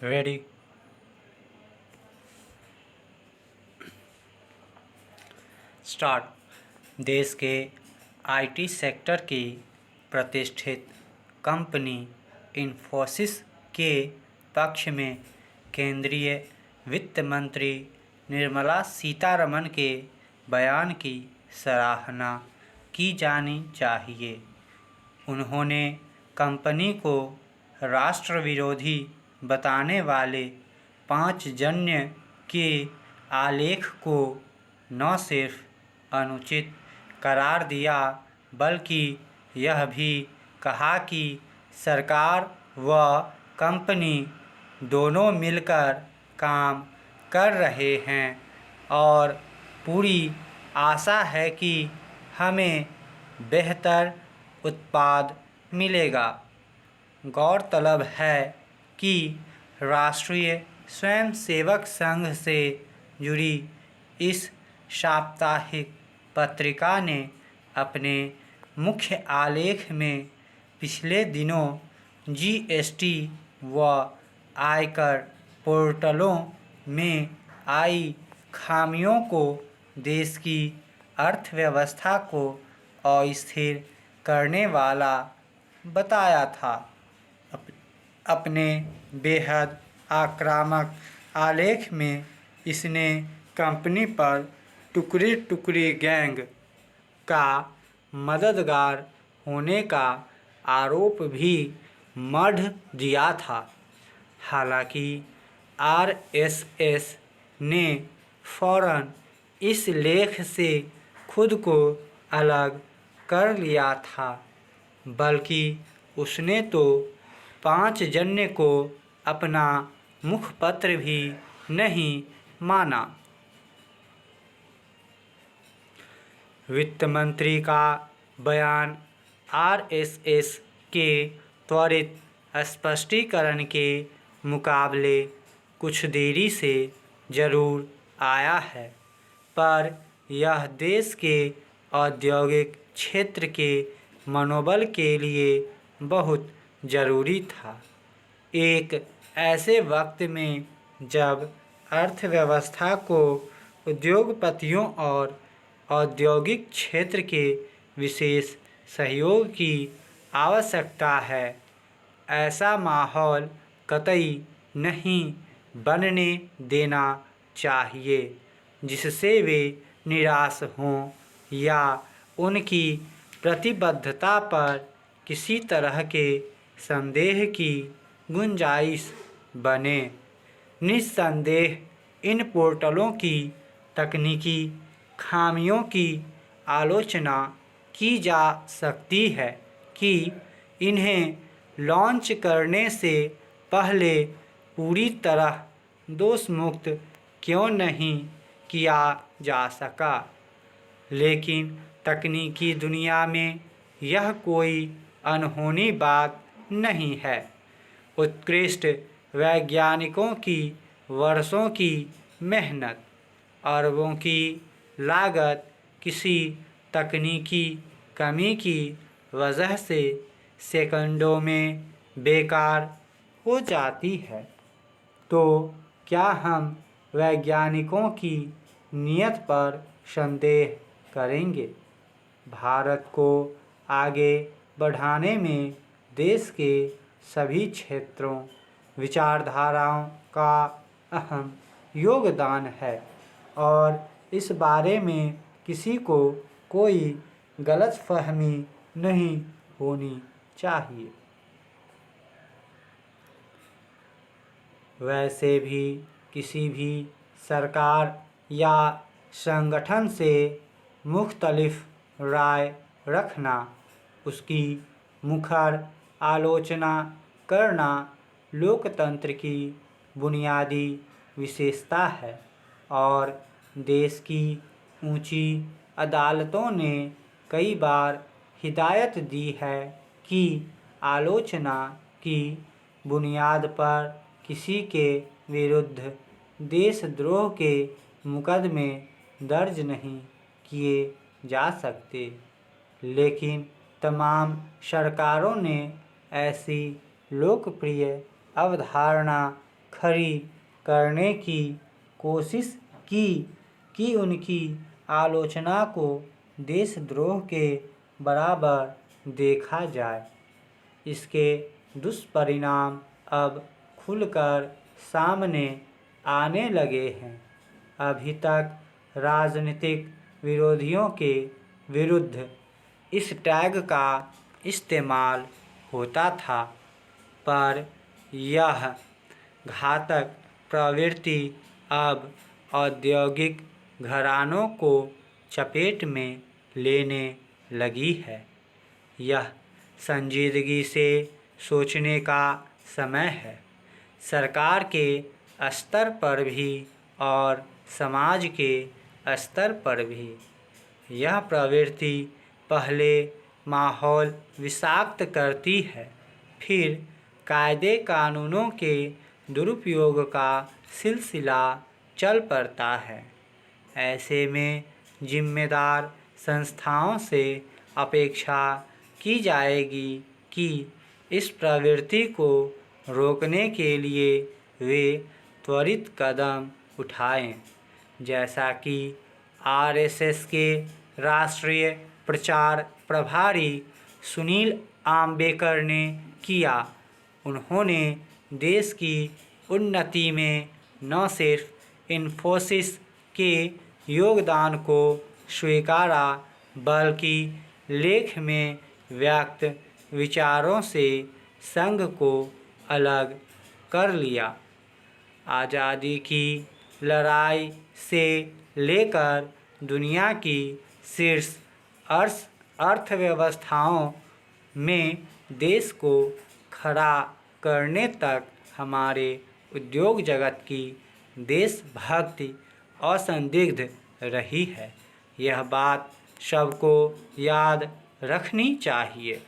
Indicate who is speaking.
Speaker 1: Ready. Start. देश के IT sector की प्रतिष्ठित कंपनी इन्फोसिस के पक्ष में केंद्रीय वित्त मंत्री निर्मला सीतारमण के बयान की सराहना की जानी चाहिए। उन्होंने कंपनी को राष्ट्र विरोधी बताने वाले पांचजन्य के आलेख को न सिर्फ अनुचित करार दिया बल्कि यह भी कहा कि सरकार व कंपनी दोनों मिलकर काम कर रहे हैं और पूरी आशा है कि हमें बेहतर उत्पाद मिलेगा। गौरतलब है कि राष्ट्रीय स्वयंसेवक संघ से जुड़ी इस साप्ताहिक पत्रिका ने अपने मुख्य आलेख में पिछले दिनों जीएसटी व आयकर पोर्टलों में आई खामियों को देश की अर्थव्यवस्था को अस्थिर करने वाला बताया था। अपने बेहद आक्रामक आलेख में इसने कंपनी पर टुकड़े टुकड़े गैंग का मददगार होने का आरोप भी मढ़ दिया था। हालांकि आरएसएस ने फौरन इस लेख से खुद को अलग कर लिया था, बल्कि उसने तो पांचजन्य को अपना मुखपत्र भी नहीं माना। वित्त मंत्री का बयान आरएसएस के त्वरित स्पष्टीकरण के मुकाबले कुछ देरी से जरूर आया है, पर यह देश के औद्योगिक क्षेत्र के मनोबल के लिए बहुत ज़रूरी था। एक ऐसे वक्त में जब अर्थव्यवस्था को उद्योगपतियों और औद्योगिक क्षेत्र के विशेष सहयोग की आवश्यकता है, ऐसा माहौल कतई नहीं बनने देना चाहिए जिससे वे निराश हों या उनकी प्रतिबद्धता पर किसी तरह के संदेह की गुंजाइश बने। निस्संदेह इन पोर्टलों की तकनीकी खामियों की आलोचना की जा सकती है कि इन्हें लॉन्च करने से पहले पूरी तरह दोषमुक्त क्यों नहीं किया जा सका, लेकिन तकनीकी दुनिया में यह कोई अनहोनी बात नहीं है। उत्कृष्ट वैज्ञानिकों की वर्षों की मेहनत, अरबों की लागत किसी तकनीकी कमी की वजह से सेकंडों में बेकार हो जाती है, तो क्या हम वैज्ञानिकों की नीयत पर संदेह करेंगे? भारत को आगे बढ़ाने में देश के सभी क्षेत्रों, विचारधाराओं का अहम योगदान है और इस बारे में किसी को कोई गलतफहमी नहीं होनी चाहिए। वैसे भी किसी भी सरकार या संगठन से मुख्तलिफ राय रखना, उसकी मुखर आलोचना करना लोकतंत्र की बुनियादी विशेषता है और देश की ऊंची अदालतों ने कई बार हिदायत दी है कि आलोचना की बुनियाद पर किसी के विरुद्ध देशद्रोह के मुकदमे दर्ज नहीं किए जा सकते, लेकिन तमाम सरकारों ने ऐसी लोकप्रिय अवधारणा खड़ी करने की कोशिश की कि उनकी आलोचना को देशद्रोह के बराबर देखा जाए। इसके दुष्परिणाम अब खुलकर सामने आने लगे हैं। अभी तक राजनीतिक विरोधियों के विरुद्ध इस टैग का इस्तेमाल होता था, पर यह घातक प्रवृत्ति अब औद्योगिक घरानों को चपेट में लेने लगी है। यह संजीदगी से सोचने का समय है, सरकार के स्तर पर भी और समाज के स्तर पर भी। यह प्रवृत्ति पहले माहौल विषाक्त करती है, फिर कायदे कानूनों के दुरुपयोग का सिलसिला चल पड़ता है। ऐसे में जिम्मेदार संस्थाओं से अपेक्षा की जाएगी कि इस प्रवृत्ति को रोकने के लिए वे त्वरित कदम उठाएं, जैसा कि आरएसएस के राष्ट्रीय प्रचार प्रभारी सुनील आम्बेकर ने किया। उन्होंने देश की उन्नति में न सिर्फ इन्फोसिस के योगदान को स्वीकारा, बल्कि लेख में व्यक्त विचारों से संघ को अलग कर लिया। आज़ादी की लड़ाई से लेकर दुनिया की शीर्ष अर्थव्यवस्थाओं में देश को खड़ा करने तक हमारे उद्योग जगत की देशभक्ति असंदिग्ध रही है। यह बात सबको याद रखनी चाहिए।